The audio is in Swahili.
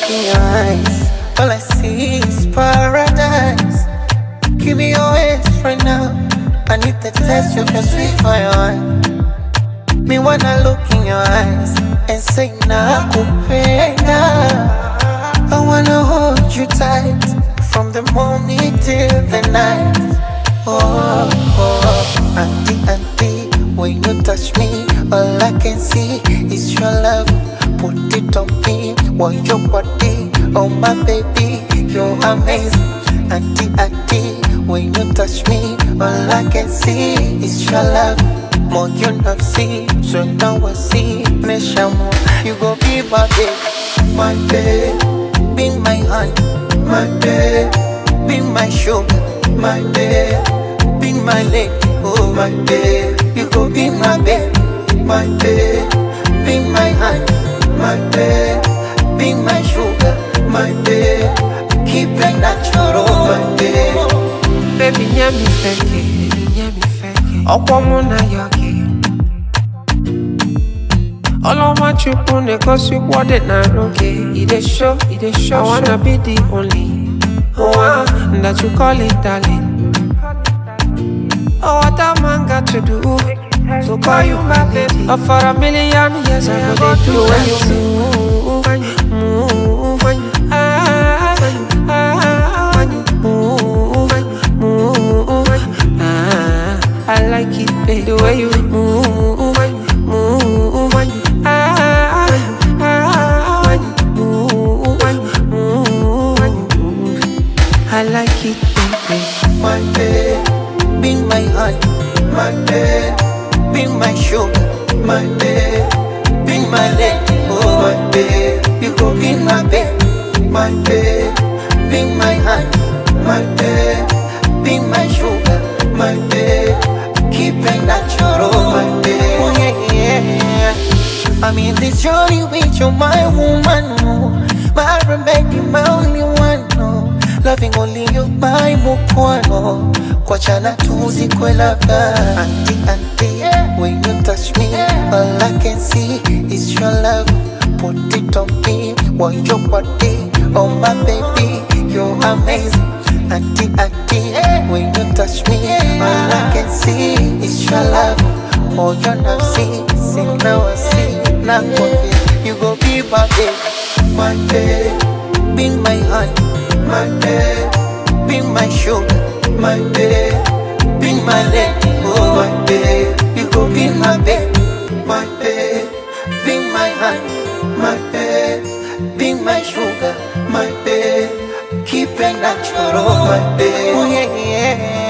look in your eyes, all I see is paradise. Give me your hands right now. I need the taste of your sweet fire. Me wanna look in your eyes and say nakupenda. I wanna hold you tight from the morning till the night. Oh, oh, auntie, auntie, when you touch me, all I can see is your love. Put it on me, want your body, oh my baby, you're amazing. Auntie, auntie, when you touch me, all I can see is your love. More you not see, so now I see. Neshamo, you go be my babe, be my honey, my babe, be my sugar, my babe, be my lady, oh my babe. You go be my babe, be my honey, my babe, be my sugar, my babe. Keep it natural, my babe. Baby, nyami feke, okwamuna yoke. All of my triple cause you want it now, okay. It is show, I wanna be the only one that you call it darling. Oh, what a man got to do to call you my baby. Oh, for a million years I go they do when you move, when you I like it, baby, the way you move, when you move, when you I like it, baby. My babe, be my honey, my babe, be my sugar, my babe, be my lady, oh my babe. You go be my babe, be my honey, my babe, be my sugar, my babe. Keep it natural, my babe. Oh yeah, yeah. I'm in this journey with you, my woman, oh. My remedy, my only one, oh. Loving only you, my mukwano. Kwachana tuzi kwe labda. Auntie, auntie, when you touch me, all I can see is your love. Put it on me, want your body, oh my baby, you're amazing. Auntie, auntie, when you touch me, all I can see is your love. Oh, you're not see, now I see. Now you go be my babe, be my honey, my babe, be my sugar, my babe, be my lady, oh my babe. You go be my babe, be my honey, my babe, be my sugar, my babe. Keep it natural, my babe. Oh yeah, yeah.